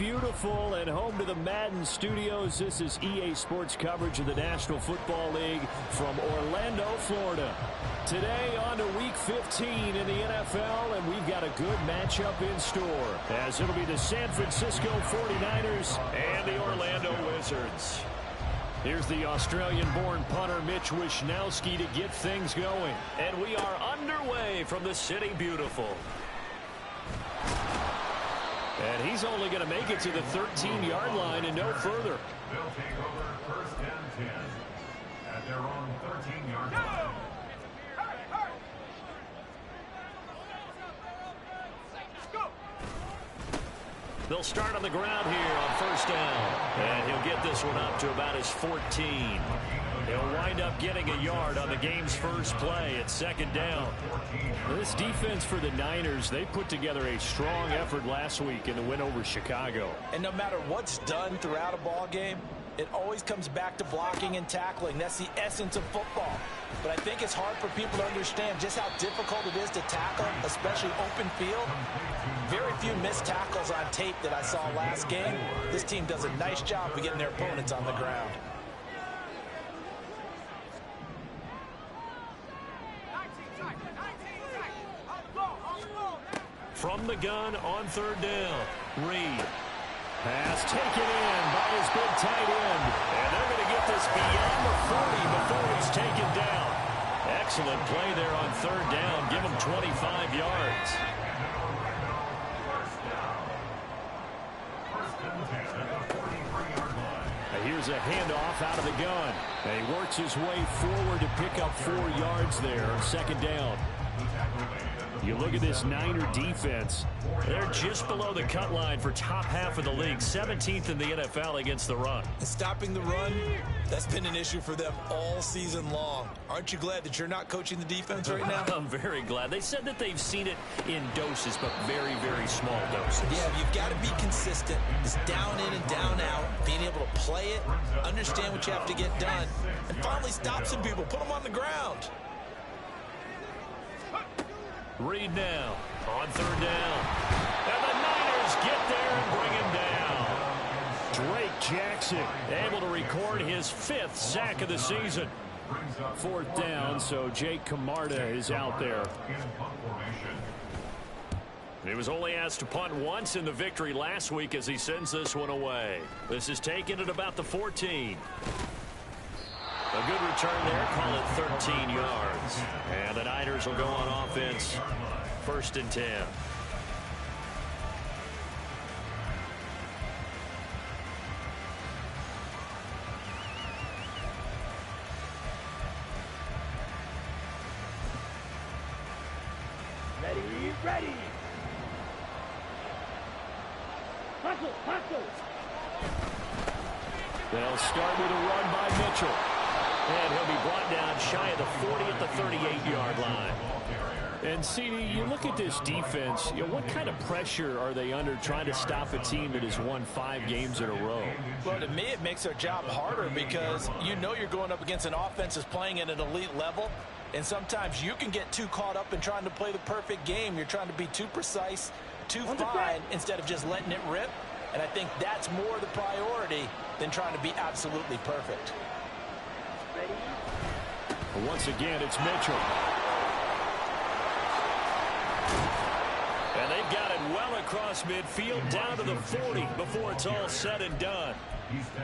Beautiful and home to the Madden Studios. This is EA Sports coverage of the National Football League from Orlando, Florida. Today on to Week 15 in the NFL, and we've got a good matchup in store, as it'll be the San Francisco 49ers and the Orlando Wizards. Here's the Australian-born punter Mitch Wishnowsky to get things going. And we are underway from the City Beautiful. And he's only going to make it to the 13-yard line and no further. They'll take over first and 10 at their own 13-yard line. They'll start on the ground here on first down. And he'll get this one up to about his 14. He'll wind up getting a yard on the game's first play at second down. This defense for the Niners, they put together a strong effort last week in the win over Chicago. And no matter what's done throughout a ball game, it always comes back to blocking and tackling. That's the essence of football. But I think it's hard for people to understand just how difficult it is to tackle, especially open field. Very few missed tackles on tape that I saw last game. This team does a nice job of getting their opponents on the ground. From the gun on third down, Reed. Pass taken in by his big tight end. And they're going to get this beyond the 40 before he's taken down. Excellent play there on third down. Give him 25 yards. Here's a handoff out of the gun. And he works his way forward to pick up 4 yards there. Second down. You look at this Niner defense. They're just below the cut line for top half of the league. 17th in the NFL against the run. And stopping the run, that's been an issue for them all season long. Aren't you glad that you're not coaching the defense right now? I'm very glad. They said that they've seen it in doses, but very, very small doses. Yeah, you've got to be consistent. It's down in and down out. Being able to play it, understand what you have to get done, and finally stop some people. Put them on the ground. Reed now on third down. And the Niners get there and bring him down. Drake Jackson able to record his 5th sack of the season. 4th down, so Jake Camarda is out there. He was only asked to punt once in the victory last week as he sends this one away. This is taken at about the 14. A good return there, call it 13 yards. And the Niners will go on offense, first and 10. Ready. Hustle. They'll start with a run by Mitchell. And he'll be brought down shy of the 40 at the 38-yard line. And, CD, you look at this defense, what kind of pressure are they under trying to stop a team that has won 5 games in a row? Well, to me, it makes their job harder because you know you're going up against an offense that's playing at an elite level. And sometimes you can get too caught up in trying to play the perfect game. You're trying to be too precise, too fine, instead of just letting it rip. And I think that's more the priority than trying to be absolutely perfect. Once again, it's Mitchell. And they've got it well across midfield down to the 40 before it's all said and done.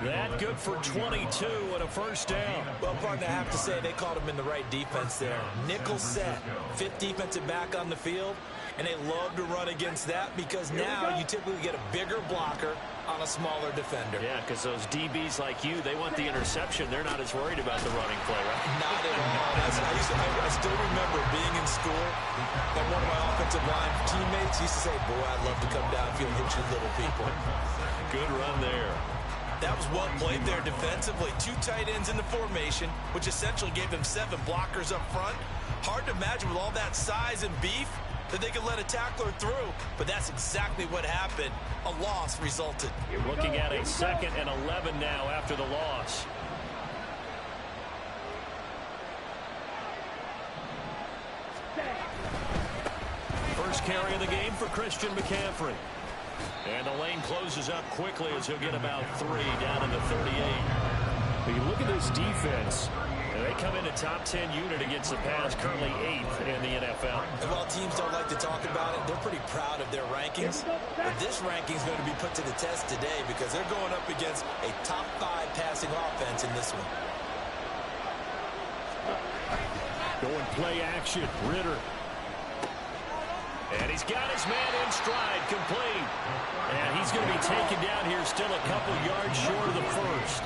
That good for 22 and a first down. Well, partner, I have to say they called him in the right defense there. Nickel set, 5th defensive back on the field, and they love to run against that because now you typically get a bigger blocker on a smaller defender. Yeah, because those DBs like you, they want the interception. They're not as worried about the running play, right? Not at all. I still remember being in school, and one of my offensive line teammates used to say, boy, I'd love to come downfield and hit you little people. Good run there. That was well played there defensively. 2 tight ends in the formation, which essentially gave them 7 blockers up front. Hard to imagine with all that size and beef that they could let a tackler through, but that's exactly what happened. A loss resulted. You're looking at a 2nd and 11 now after the loss. First carry of the game for Christian McCaffrey. And the lane closes up quickly as he'll get about 3 down in the 38. But you look at this defense, and they come in a top 10 unit against the pass, currently 8th in the NFL. And while teams don't like to talk about it, they're pretty proud of their rankings. But this ranking is going to be put to the test today because they're going up against a top 5 passing offense in this one. Going play action, Ritter. And he's got his man in stride, complete. And he's going to be taken down here, still a couple yards short of the first.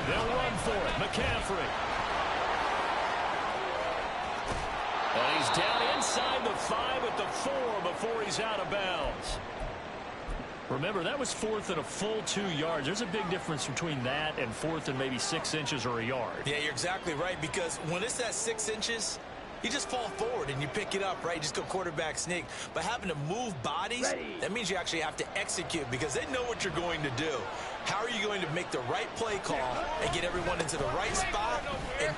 They'll run for it, McCaffrey. And he's down inside the 5 at the 4 before he's out of bounds. Remember, that was 4th and a full 2 yards. There's a big difference between that and 4th and maybe 6 inches or a yard. Yeah, you're exactly right, because when it's at 6 inches, you just fall forward and you pick it up, right? You just go quarterback sneak. But having to move bodies, that means you actually have to execute because they know what you're going to do. How are you going to make the right play call and get everyone into the right spot? And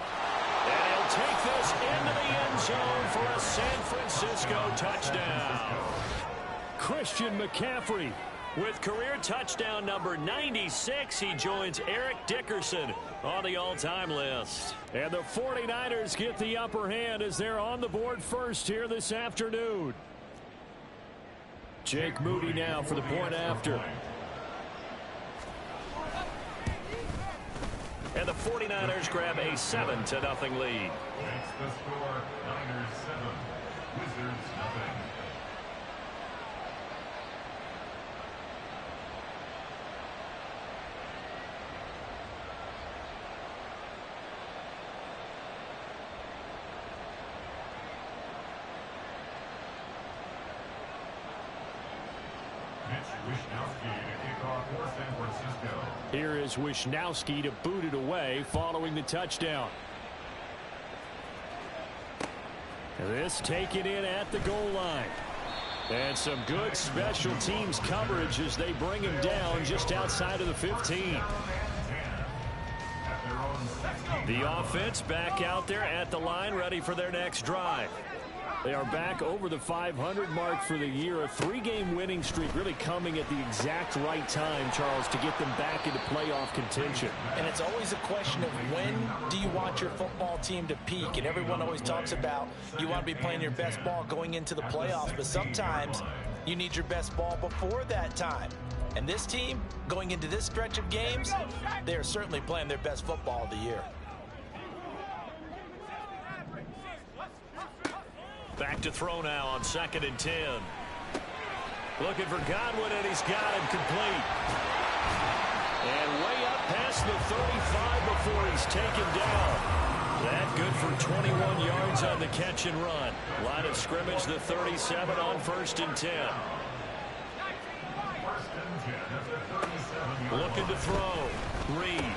he'll take this into the end zone for a San Francisco touchdown. Christian McCaffrey with career touchdown number 96. He joins Eric Dickerson on the all-time list. And the 49ers get the upper hand as they're on the board first here this afternoon. Jake Moody now for the point after. And the 49ers grab a 7-0 lead. Makes the score Niners 7, Wizards nothing. Here is Wishnowski to boot it away following the touchdown. This taken in at the goal line. And some good special teams coverage as they bring him down just outside of the 15. The offense back out there at the line, ready for their next drive. They are back over the 500 mark for the year. A 3-game winning streak really coming at the exact right time, Charles, to get them back into playoff contention. And it's always a question of when do you want your football team to peak? And everyone always talks about you want to be playing your best ball going into the playoffs. But sometimes you need your best ball before that time. And this team, going into this stretch of games, they are certainly playing their best football of the year. Back to throw now on 2nd and 10. Looking for Godwin, and he's got him complete. And way up past the 35 before he's taken down. That good for 21 yards on the catch and run. Line of scrimmage, the 37 on 1st and 10. Looking to throw. Reed.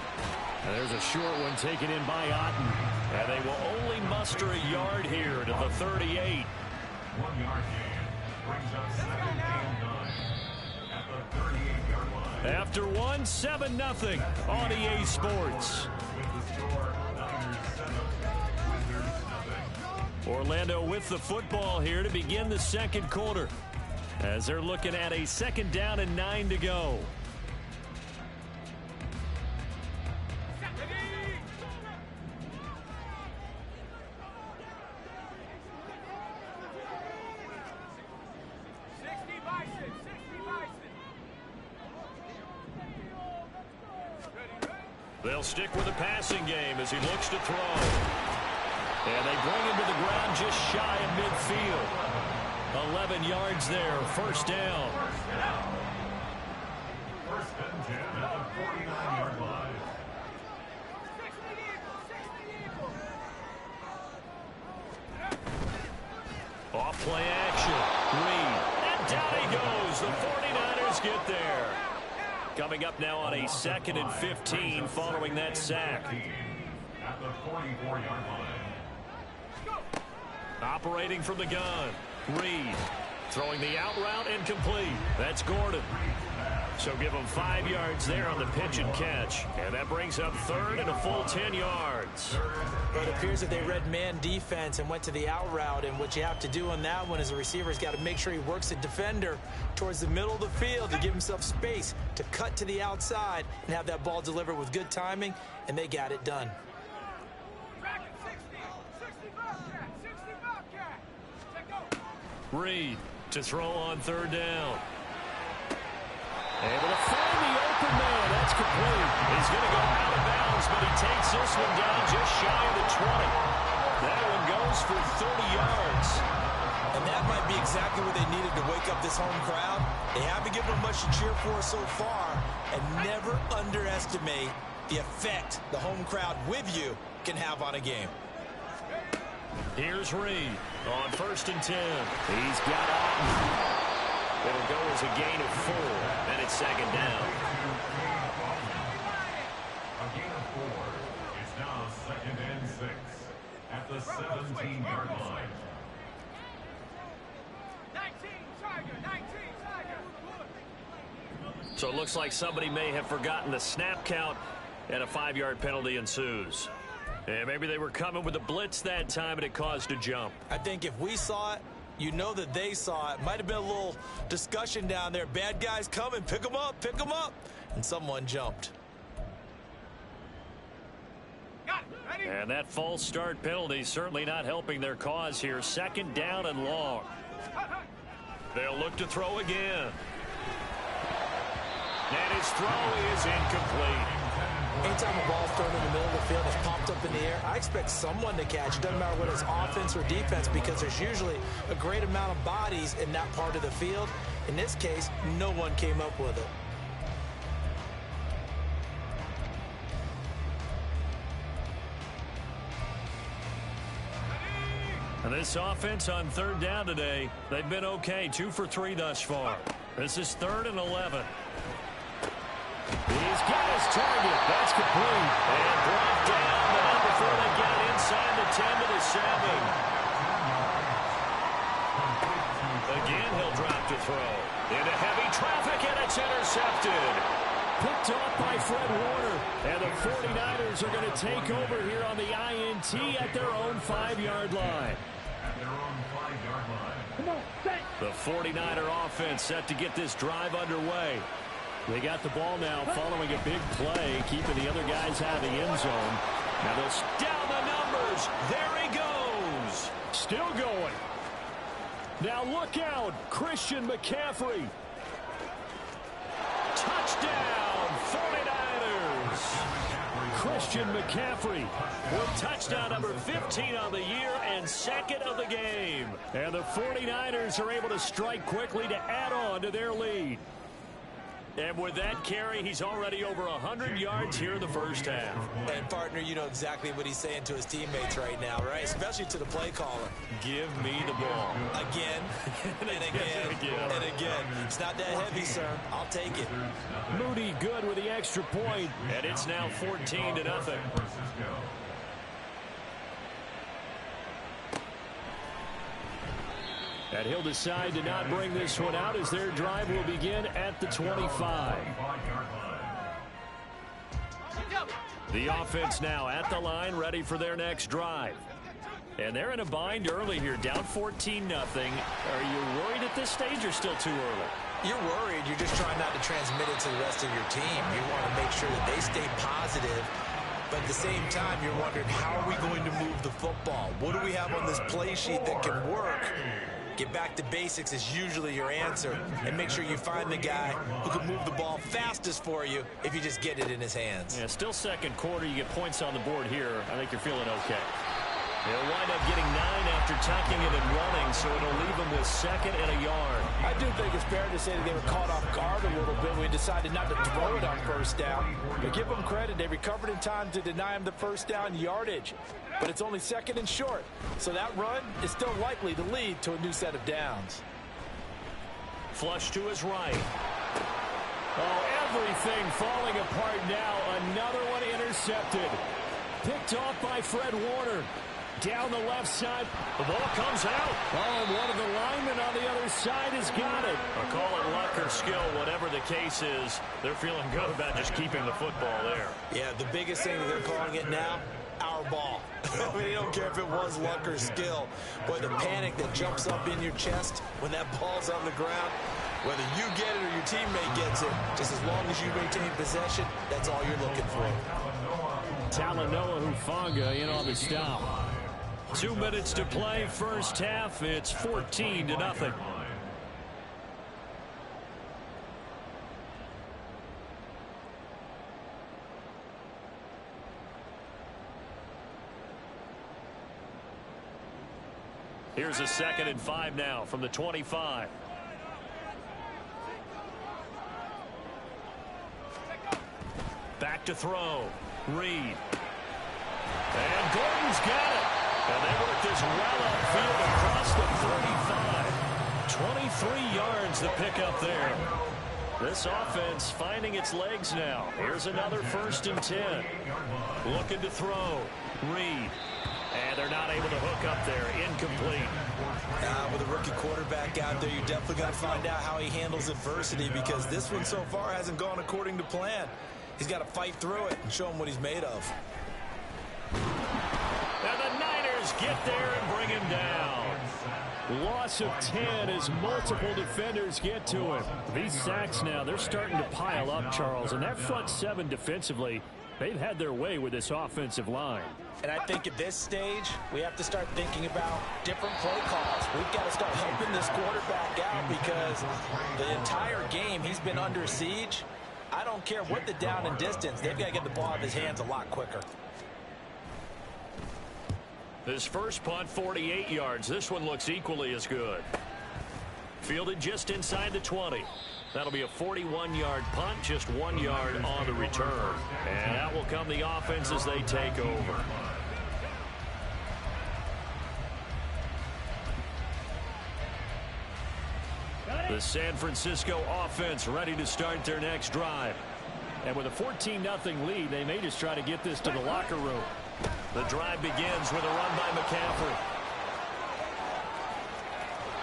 And there's a short one taken in by Otten. And they will only muster a yard here to the 38. 1 yard gain brings up 2nd and 9 at the 38-yard line. After 7-0 on EA Sports. With the score, Niners 7, Wizards nothing. Orlando with the football here to begin the 2nd quarter. As they're looking at a 2nd down and 9 to go. They'll stick with the passing game as he looks to throw. And they bring him to the ground just shy of midfield. 11 yards there, 1st down. 1st and 10 at the 49-yard line. Off play action. Reed. And down he goes. The 49ers get there. Coming up now on a 2nd and 15 following that sack. At the 44-yard line. Operating from the gun. Reed. Throwing the out route and complete. That's Gordon. So give him 5 yards there on the pitch and catch. And that brings up third and a full 10 yards. Well, it appears that they read man defense and went to the out route. And what you have to do on that one is the receiver's got to make sure he works the defender towards the middle of the field to give himself space to cut to the outside and have that ball delivered with good timing. And they got it done. Reed to throw on third down. Able to find the open man. That's complete. He's going to go out of bounds, but he takes this one down just shy of the 20. That one goes for 30 yards. And that might be exactly what they needed to wake up this home crowd. They haven't given them much to cheer for so far. And never underestimate the effect the home crowd with you can have on a game. Here's Reed on 1st and 10. He's got Otten. It'll go as a gain of 4, and it's second down. A gain of 4. It's now 2nd and 6 at the 17-yard line. 19 Tiger. So it looks like somebody may have forgotten the snap count, and a 5-yard penalty ensues. And maybe they were coming with a blitz that time, and it caused a jump. I think if we saw it, you know that they saw it. Might have been a little discussion down there. Bad guys coming. Pick them up. Pick them up. And someone jumped. And that false start penalty certainly not helping their cause here. 2nd down and long. They'll look to throw again. And his throw is incomplete. Anytime a ball's thrown in the middle of the field, it's popped up in the air, I expect someone to catch. It doesn't matter whether it's offense or defense, because there's usually a great amount of bodies in that part of the field. In this case, no one came up with it. And this offense on 3rd down today, they've been okay. 2 for 3 thus far. This is 3rd and 11. He's got his target. That's complete. And brought down the number before they get it inside the 10 to the 7. Again, he'll drop to throw. Into heavy traffic, and it's intercepted. Picked off by Fred Warner. And the 49ers are going to take over here on the INT at their own 5-yard line. At their own 5-yard line. The 49er offense set to get this drive underway. They got the ball now following a big play, keeping the other guys out of the end zone. Now they'll down the numbers. There he goes. Still going. Now look out. Christian McCaffrey. Touchdown, 49ers. Christian McCaffrey with touchdown number 15 on the year and 2nd of the game. And the 49ers are able to strike quickly to add on to their lead. And with that carry, he's already over 100 yards here in the first half. And, partner, you know exactly what he's saying to his teammates right now, right? Especially to the play caller. Give me the ball. Again, and again, and again. It's not that heavy, sir. I'll take it. Moody good with the extra point, and it's now 14-0. And he'll decide to not bring this one out as their drive will begin at the 25. The offense now at the line, ready for their next drive. And they're in a bind early here, down 14-0. Are you worried at this stage or still too early? You're worried. You're just trying not to transmit it to the rest of your team. You want to make sure that they stay positive. But at the same time, you're wondering, how are we going to move the football? What do we have on this play sheet that can work? Get back to basics is usually your answer. And make sure you find the guy who can move the ball fastest for you if you just get it in his hands. Yeah, still 2nd quarter. You get points on the board here. I think you're feeling okay. They'll wind up getting 9 after tucking it and running, so it'll leave them with 2nd and a yard. I do think it's fair to say that they were caught off guard a little bit. We decided not to throw it on 1st down. But give them credit. They recovered in time to deny him the 1st down yardage. But it's only 2nd and short. So that run is still likely to lead to a new set of downs. Flush to his right. Oh, everything falling apart now. Another one intercepted. Picked off by Fred Warner. Down the left side. The ball comes out. Oh, and one of the linemen on the other side has got it. Or call it luck or skill, whatever the case is. They're feeling good about just keeping the football there. Yeah, the biggest thing that they're calling it now, our ball. I mean, they don't care if it was luck or skill. Boy, the panic that jumps up in your chest when that ball's on the ground, whether you get it or your teammate gets it, just as long as you maintain possession, that's all you're looking for. Talanoa Hufanga in on the stop. 2 minutes to play, first half. It's 14-0. Here's a 2nd and 5 now from the 25. Back to throw. Reed. And Gordon's got it. And they work this well upfield across the 35. 23 yards the pickup there. This offense finding its legs now. Here's another 1st and 10. Looking to throw. Reed. And they're not able to hook up there. Incomplete. With a rookie quarterback out there, you're definitely going to find out how he handles adversity, because this one so far hasn't gone according to plan. He's got to fight through it and show him what he's made of. And the Niners get there and bring him down. Loss of 10 as multiple defenders get to him. These sacks now, they're starting to pile up, Charles. And that front 7 defensively, they've had their way with this offensive line. And I think at this stage, we have to start thinking about different play calls. We've got to start helping this quarterback out, because the entire game he's been under siege. I don't care what the down and distance. They've got to get the ball out of his hands a lot quicker. This first punt, 48 yards. This one looks equally as good. Fielded just inside the 20. That'll be a 41-yard punt, just 1 yard on the return. And out will come the offense as they take over. The San Francisco offense ready to start their next drive. And with a 14-0 lead, they may just try to get this to the locker room. The drive begins with a run by McCaffrey.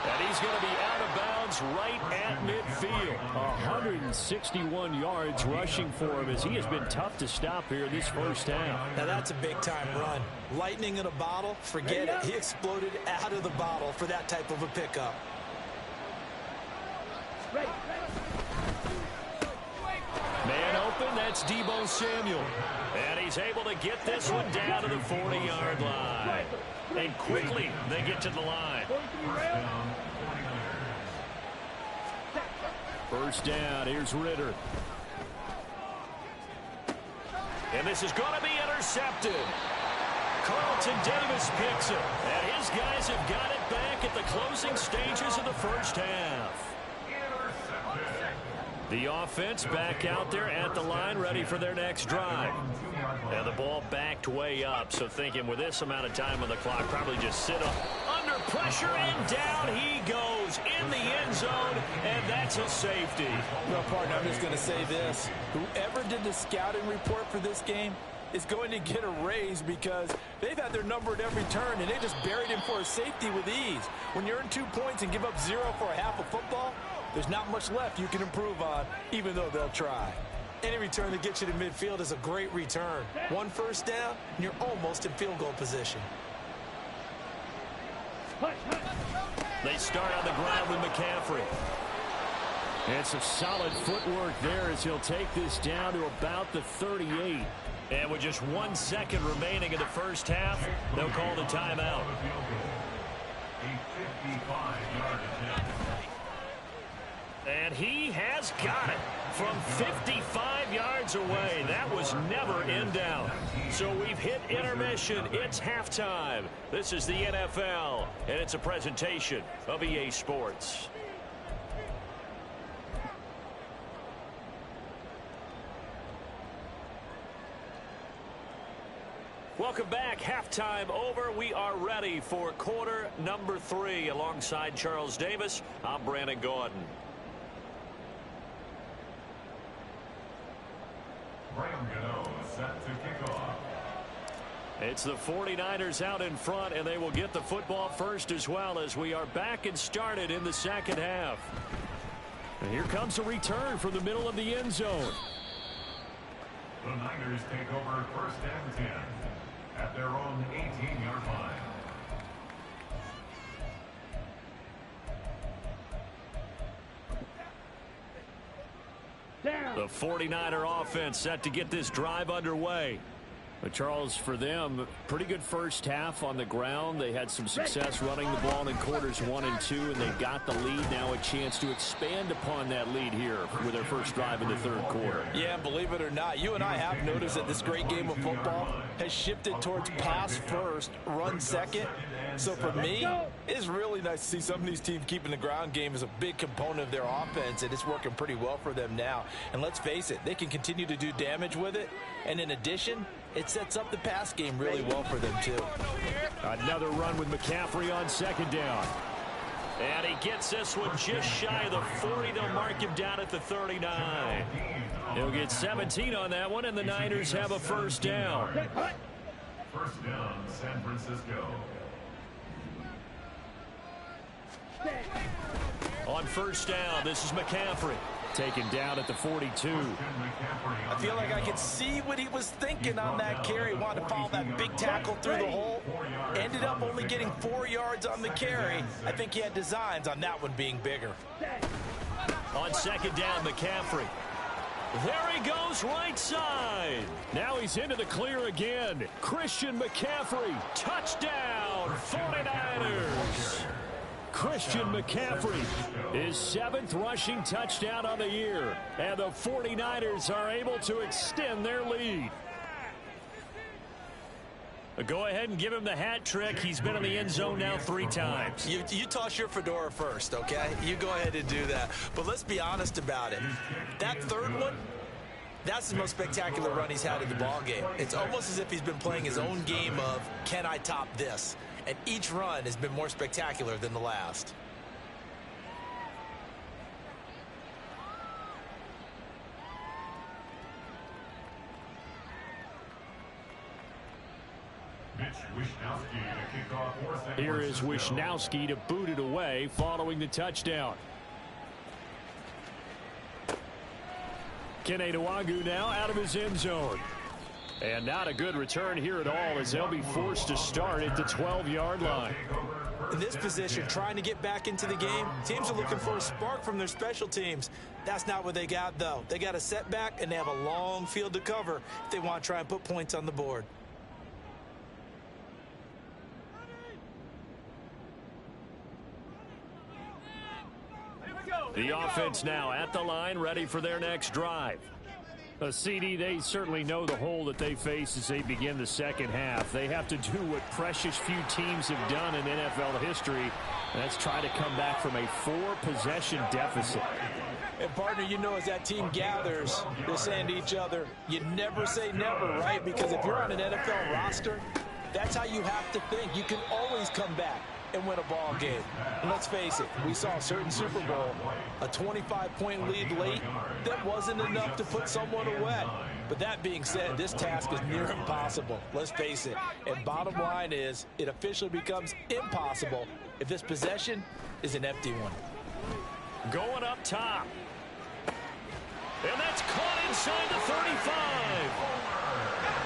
And he's going to be out of bounds right at midfield. 161 yards rushing for him, as he has been tough to stop here this first half. Now that's a big-time run. Lightning in a bottle, forget it. He exploded out of the bottle for that type of a pickup. Man open, that's Deebo Samuel. And he's able to get this one down to the 40-yard line. And quickly, they get to the line. First down, here's Ritter. And this is going to be intercepted. Carlton Davis picks it. And his guys have got it back at the closing stages of the first half. The offense back out there at the line, ready for their next drive. And the ball backed way up, so thinking with this amount of time on the clock, probably just sit up under pressure, and down he goes in the end zone, and that's a safety. Well, partner, I'm just going to say this. Whoever did the scouting report for this game is going to get a raise, because they've had their number at every turn, and they just buried him for a safety with ease. When you earn 2 points and give up 0 for a half of football, there's not much left you can improve on, even though they'll try. Any return that gets you to midfield is a great return. 1 first down, and you're almost in field goal position. They start on the ground with McCaffrey. And some solid footwork there as he'll take this down to about the 38. And with just 1 second remaining in the first half, they'll call the timeout. And he has got it from 55 yards away. That was never in doubt. So we've hit intermission. It's halftime. This is the NFL, and it's a presentation of EA Sports. Welcome back. Halftime over. We are ready for quarter number 3. Alongside Charles Davis, I'm Brandon Gordon. Graham Gano set to kick off. It's the 49ers out in front, and they will get the football first as well as we are back and started in the second half. And here comes a return from the middle of the end zone. The Niners take over 1st and 10 at their own 18-yard line. The 49er offense set to get this drive underway. But Charles, for them, pretty good first half on the ground. They had some success running the ball in quarters 1 and 2, and they got the lead. Now a chance to expand upon that lead here with their first drive in the third quarter. Yeah, believe it or not, you and I have noticed that this great game of football has shifted towards pass first, run second. So for me, it's really nice to see some of these teams keeping the ground game as a big component of their offense, and it's working pretty well for them now. And let's face it, they can continue to do damage with it. And in addition, it sets up the pass game really well for them, too. Another run with McCaffrey on second down. And he gets this one just shy of the 40. They'll mark him down at the 39. He'll get 17 on that one, and the Niners have a first down. First down, San Francisco. On first down, this is McCaffrey. Taken down at the 42. I feel like I could see what he was thinking on that carry. Wanted to follow that big tackle through the hole. Ended up only getting 4 yards on the carry. I think he had designs on that one being bigger. On second down, McCaffrey. There he goes, right side. Now he's into the clear again. Christian McCaffrey, touchdown, 49ers. Christian McCaffrey, his 7th rushing touchdown on the year, and the 49ers are able to extend their lead. Go ahead and give him the hat trick. He's been in the end zone now 3 times. You toss your fedora first, okay? You go ahead and do that. But let's be honest about it. That third one, that's the most spectacular run he's had in the ball game. It's almost as if he's been playing his own game of, can I top this? And each run has been more spectacular than the last. Here is Wishnowski to boot it away following the touchdown. Kene Nwangwu now out of his end zone. And not a good return here at all as they'll be forced to start at the 12-yard line. In this position, trying to get back into the game, teams are looking for a spark from their special teams. That's not what they got, though. They got a setback, and they have a long field to cover if they want to try and put points on the board. The offense now at the line, ready for their next drive. A CD, they certainly know the hole that they face as they begin the second half. They have to do what precious few teams have done in NFL history, and that's try to come back from a 4-possession deficit. And, partner, you know, as that team gathers, they're saying to each other, you never say never, right? Because if you're on an NFL roster, that's how you have to think. You can always come back and win a ball game. And let's face it, we saw a certain Super Bowl, a 25-point lead late, that wasn't enough to put someone away. But that being said, this task is near impossible. Let's face it. And bottom line is, it officially becomes impossible if this possession is an empty one. Going up top. And that's caught inside the 35.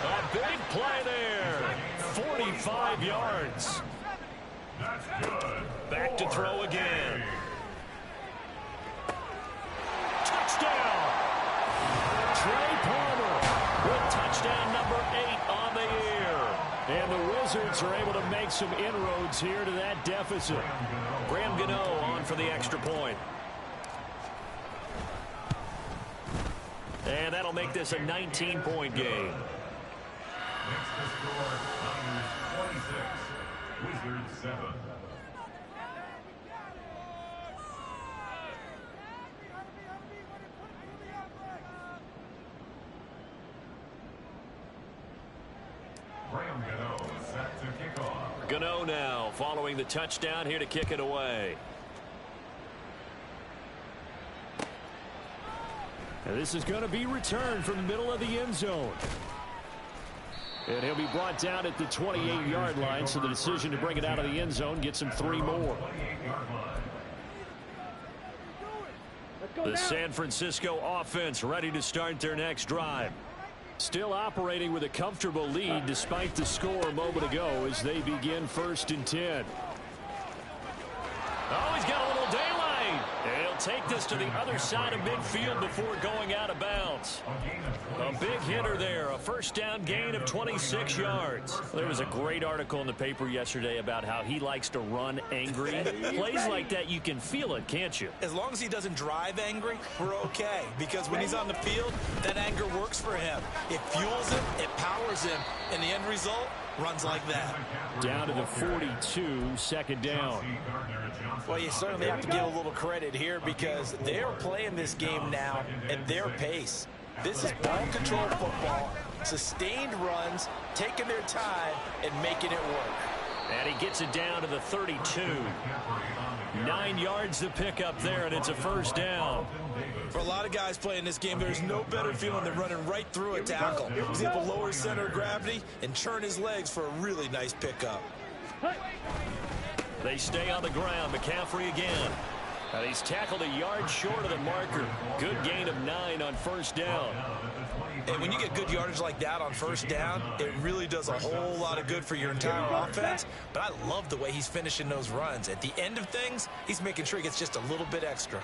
A big play there. 45 yards. Back to throw again. Touchdown! Trey Palmer with touchdown number 8 on the year. And the Wizards are able to make some inroads here to that deficit. Graham Gano on for the extra point. And that'll make this a 19-point game. Next to score, Niners 26, Wizards 7. Graham Gano set to kick off. Gano now following the touchdown here to kick it away. And this is going to be returned from the middle of the end zone. And he'll be brought down at the 28-yard line, so the decision to bring it out of the end zone gets him 3 more. The San Francisco offense ready to start their next drive. Still operating with a comfortable lead despite the score a moment ago as they begin 1st and 10. Oh, he's got a little daylight. And he'll take this to the other side of midfield before going out of bounds. A big hitter there. A first down gain of 26 yards. There was a great article in the paper yesterday about how he likes to run angry. Plays like that, you can feel it, can't you? As long as he doesn't drive angry, we're okay. Because when he's on the field, that anger works for him. It fuels him, it powers him, and the end result runs like that. Down to the 42, 2nd down. Well, you certainly have to give a little credit here because they're playing this game now at their pace. This is ball control football, sustained runs, taking their time, and making it work. And he gets it down to the 32. 9 yards to pick up there, and it's a first down. For a lot of guys playing this game, there's no better feeling than running right through a tackle. He's able to lower his center of gravity and churn his legs for a really nice pickup. They stay on the ground. McCaffrey again. And he's tackled a yard short of the marker. Good gain of 9 on first down. And when you get good yardage like that on first down, it really does a whole lot of good for your entire offense. But I love the way he's finishing those runs. At the end of things, he's making sure he gets just a little bit extra.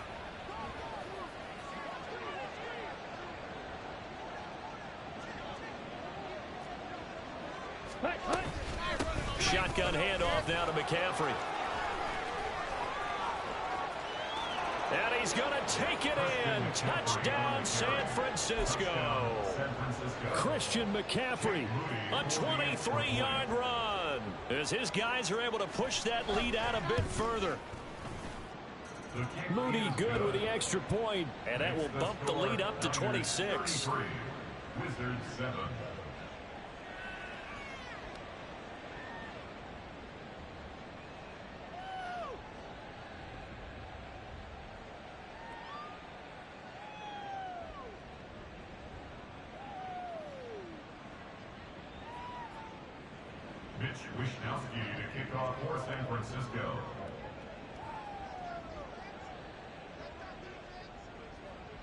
Shotgun handoff now to McCaffrey. And he's going to take it in. Touchdown, San Francisco. Christian McCaffrey, a 23-yard run, as his guys are able to push that lead out a bit further. Moody good with the extra point, and that will bump the lead up to 26. Wizards 7. Wishnowski to kick off for San Francisco.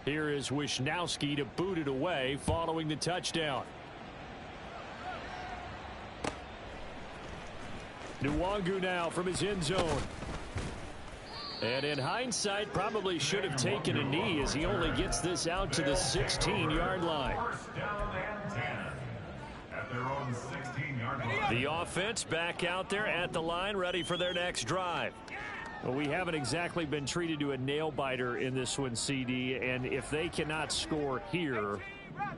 Here is Wishnowski to boot it away following the touchdown. Nwangu now from his end zone. And in hindsight, probably should have taken a knee as he only gets this out to the 16-yard line. First down and 10 at their own 16-yard line. The offense back out there at the line, ready for their next drive. Well, we haven't exactly been treated to a nail-biter in this one, CD, and if they cannot score here,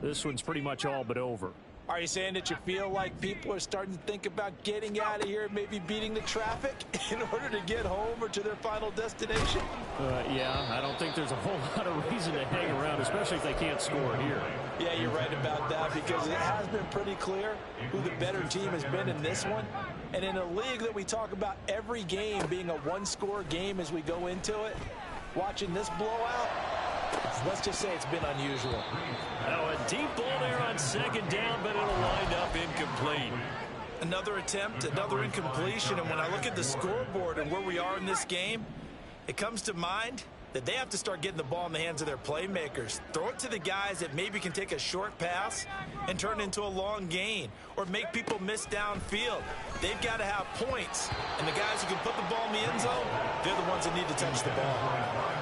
this one's pretty much all but over. Are you saying that you feel like people are starting to think about getting out of here, maybe beating the traffic in order to get home or to their final destination? Yeah, I don't think there's a whole lot of reason to hang around, especially if they can't score here. Yeah, you're right about that because it has been pretty clear who the better team has been in this one. And in a league that we talk about every game being a one-score game as we go into it, watching this blowout, let's just say it's been unusual. Now a deep ball there on second down, but it'll wind up incomplete. Another attempt, another incompletion, and when I look at the scoreboard and where we are in this game, it comes to mind that they have to start getting the ball in the hands of their playmakers. Throw it to the guys that maybe can take a short pass and turn it into a long gain or make people miss downfield. They've got to have points, and the guys who can put the ball in the end zone, they're the ones that need to touch the ball.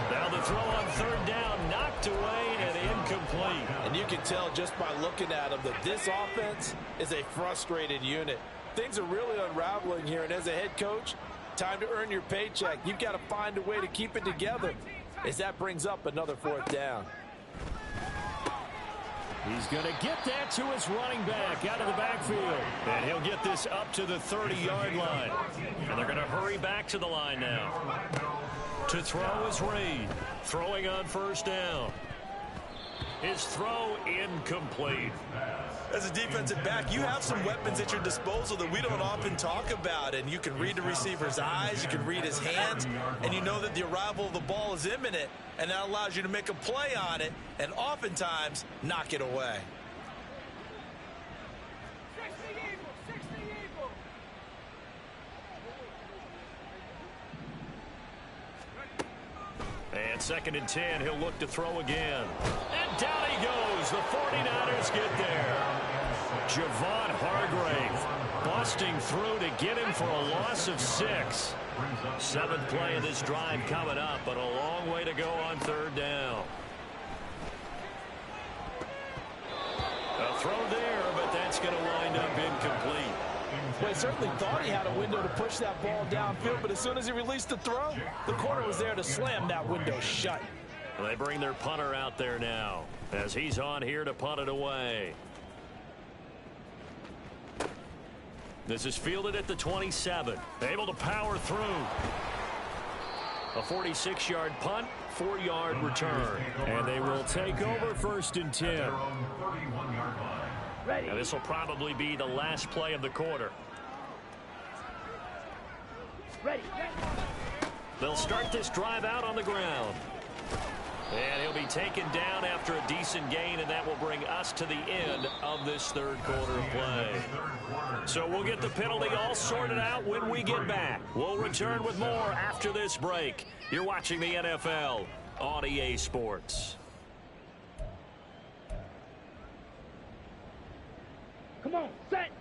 Now the throw on third down, knocked away and incomplete. And you can tell just by looking at them that this offense is a frustrated unit. Things are really unraveling here, and as a head coach, time to earn your paycheck. You've got to find a way to keep it together as that brings up another fourth down. He's going to get that to his running back out of the backfield. And he'll get this up to the 30-yard line. And they're going to hurry back to the line now. To throw is Reed. Throwing on first down. His throw incomplete. As a defensive back, you have some weapons at your disposal that we don't often talk about, and you can read the receiver's eyes, you can read his hands, and you know that the arrival of the ball is imminent, and that allows you to make a play on it and oftentimes knock it away. And 2nd and 10, he'll look to throw again. And down he goes. The 49ers get there. Javon Hargrave busting through to get him for a loss of 6. 7th play of this drive coming up, but a long way to go on 3rd down. A throw there, but that's going to wind up incomplete. Well, he certainly thought he had a window to push that ball downfield, but as soon as he released the throw, the corner was there to slam that window shut. Well, they bring their punter out there now as he's on here to punt it away. This is fielded at the 27. Able to power through. A 46-yard punt, 4-yard return. And they will take over 1st and 10. Now this will probably be the last play of the quarter. They'll start this drive out on the ground. And he'll be taken down after a decent gain, and that will bring us to the end of this 3rd quarter of play. So we'll get the penalty all sorted out when we get back. We'll return with more after this break. You're watching the NFL on EA Sports. Come on, set.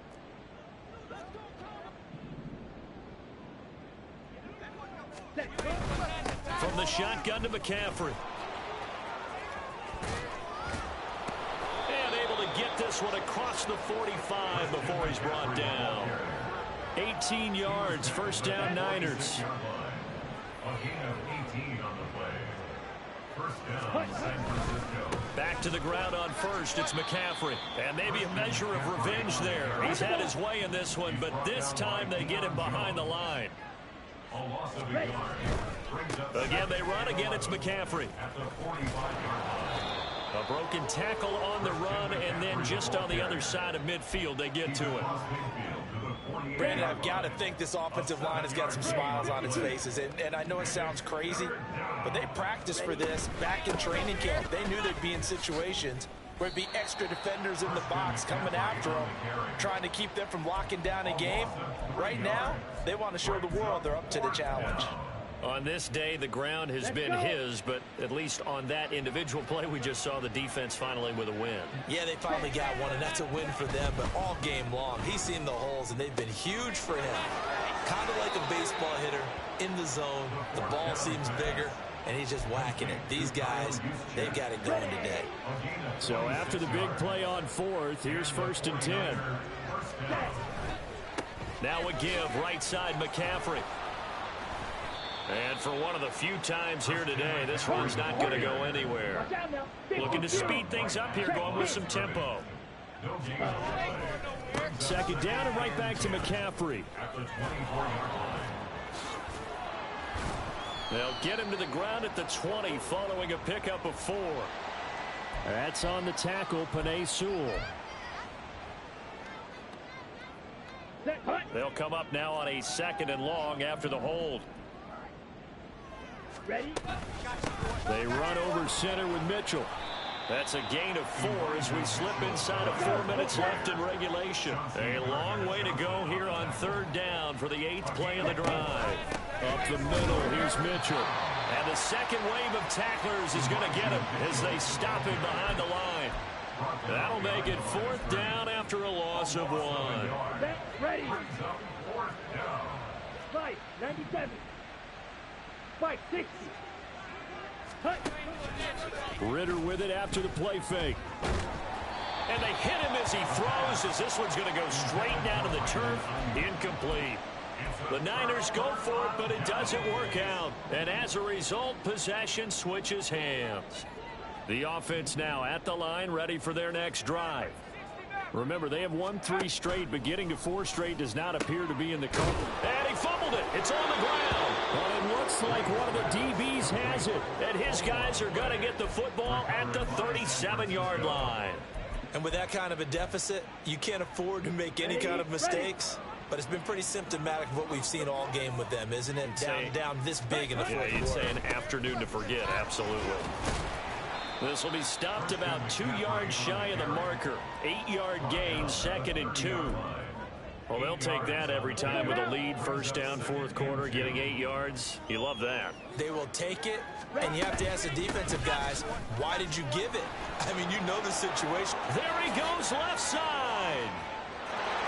From the shotgun to McCaffrey. And able to get this one across the 45 before he's brought down. 18 yards, 1st down Niners. A gain of 18 on the play. 1st down, San Francisco. Back to the ground on 1st, it's McCaffrey. And maybe a measure of revenge there. He's had his way in this one, but this time they get him behind the line. A loss of a yard. Again, they run. Again, it's McCaffrey. At the 45-yard line. A broken tackle on the run, and then just on the other side of midfield, they get to it. Brandon, I've got to think this offensive line has got some smiles on its faces. And I know it sounds crazy, but they practiced for this back in training camp. They knew they'd be in situations where it'd be extra defenders in the box coming after them, trying to keep them from locking down a game. Right now, they want to show the world they're up to the challenge. On this day, the ground has been his, but at least on that individual play, we just saw the defense finally with a win. Yeah, they finally got one, and that's a win for them, but all game long, he's seen the holes, and they've been huge for him. Kind of like a baseball hitter in the zone. The ball seems bigger, and he's just whacking it. These guys, they've got it going today. So after the big play on 4th, here's 1st and 10. Now a give, right side McCaffrey. And for one of the few times here today, this one's not going to go anywhere. Looking to speed things up here, going with some tempo. 2nd down and right back to McCaffrey. They'll get him to the ground at the 20 following a pickup of 4. That's on the tackle, Penei Sewell. They'll come up now on a 2nd and long after the hold. Ready? They run over center with Mitchell. That's a gain of 4 as we slip inside of 4 minutes left in regulation. A long way to go here on 3rd down for the 8th play of the drive. Up the middle, here's Mitchell. And the second wave of tacklers is going to get him as they stop him behind the line. That'll make it 4th down after a loss of 1. Ready. 5, 97. 5, 60. Ritter with it after the play fake. And they hit him as he throws, as this one's going to go straight down to the turf. Incomplete. The Niners go for it, but it doesn't work out. And as a result, possession switches hands. The offense now at the line, ready for their next drive. Remember, they have won 3 straight, but getting to 4 straight does not appear to be in the cards. And he fumbled it. It's on the ground. Well, it looks like one of the DBs has it. And his guys are going to get the football at the 37-yard line. And with that kind of a deficit, you can't afford to make any kind of mistakes. But it's been pretty symptomatic of what we've seen all game with them, isn't it? Down this big in the fourth quarter. You'd say an afternoon to forget, absolutely. This will be stopped about 2 yards shy of the marker. 8-yard gain, 2nd and 2. Well, they'll take that every time with a lead, first down, fourth quarter, getting 8 yards. You love that. They will take it, and you have to ask the defensive guys, why did you give it? I mean, you know the situation. There he goes, left side.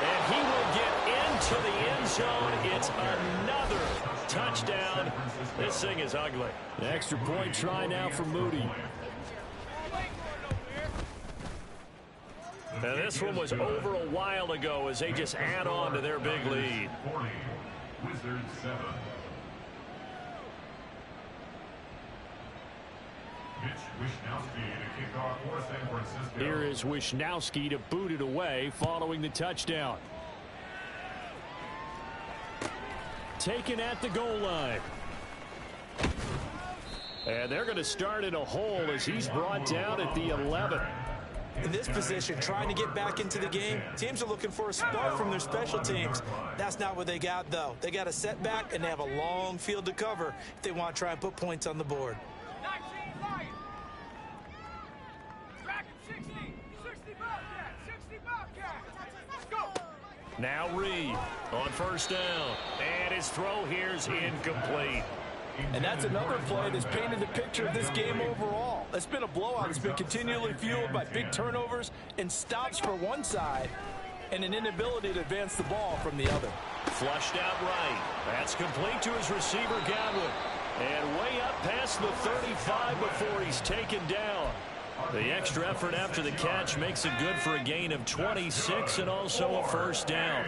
And he will get into the end zone. It's another touchdown. This thing is ugly. An extra point try now for Moody. And this one was over a while ago as they just add on to their big lead. Wizards 7. Mitch Wishnowsky to kick off for San Francisco. Here is Wishnowsky to boot it away following the touchdown. Taken at the goal line. And they're going to start in a hole as he's brought down at the 11. In this position, trying to get back into the game, teams are looking for a spark from their special teams. That's not what they got, though. They got a setback, and they have a long field to cover if they want to try and put points on the board. Now Reed on first down. And his throw here's incomplete. And that's another play that's painted the picture of this game overall. It's been a blowout. It's been continually fueled by big turnovers and stops for one side and an inability to advance the ball from the other. Flushed out right. That's complete to his receiver, Godwin. And way up past the 35 before he's taken down. The extra effort after the catch makes it good for a gain of 26 and also a first down.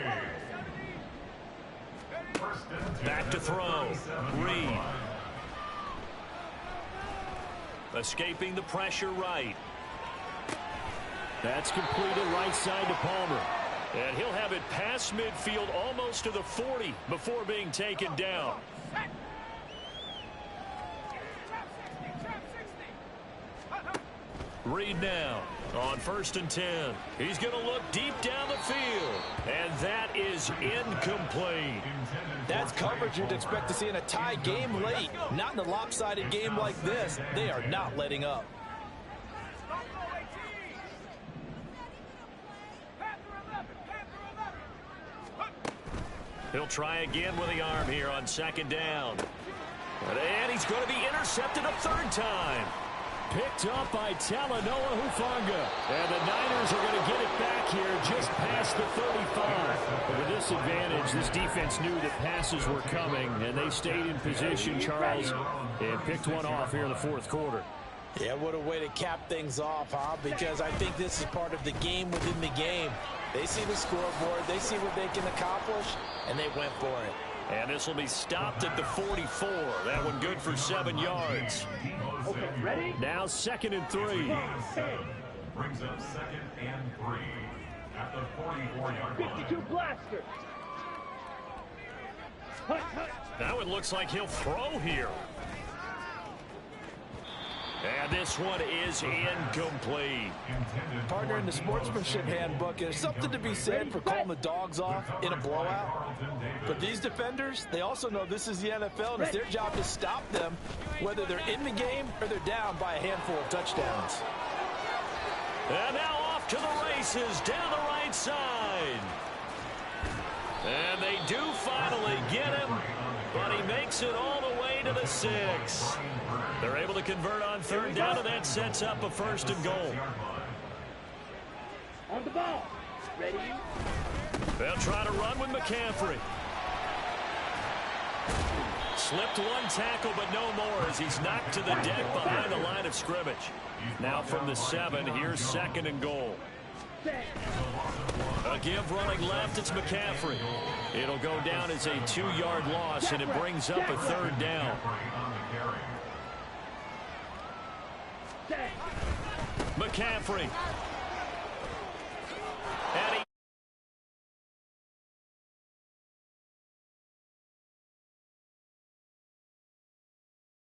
Back to throw. Reed. Escaping the pressure right. That's completed right side to Palmer. And he'll have it past midfield almost to the 40 before being taken down. Reed now on first and 10. He's going to look deep down the field. And that is incomplete. That's coverage you'd expect to see in a tie game late. Not in a lopsided game like this. They are not letting up. He'll try again with the arm here on second down. And he's going to be intercepted a third time. Picked up by Talanoa Hufanga. And the Niners are going to get it back here just past the 35. But with this advantage, this defense knew that passes were coming, and they stayed in position, Charles, and picked one off here in the fourth quarter. Yeah, what a way to cap things off, huh? Because I think this is part of the game within the game. They see the scoreboard, they see what they can accomplish, and they went for it. And this will be stopped at the 44. That one good for 7 yards. Okay, ready? Now second and 3. Brings up second and 3 at the 44-yard line. 52 blaster. Hut, hut. Now it looks like he'll throw here. And this one is incomplete. Partner, in the sportsmanship handbook, there's something to be said for calling the dogs off in a blowout. But these defenders, they also know this is the NFL, and it's their job to stop them, whether they're in the game or they're down by a handful of touchdowns. And now off to the races down the right side. And they do finally get him, but he makes it all the way to the 6. They're able to convert on third down, and that sets up a first and goal. On the ball. Ready? They'll try to run with McCaffrey. Slipped one tackle, but no more as he's knocked to the deck behind the line of scrimmage. Now from the 7, here's second and goal. A give running left, it's McCaffrey. It'll go down as a 2-yard loss, and it brings up a third down. McCaffrey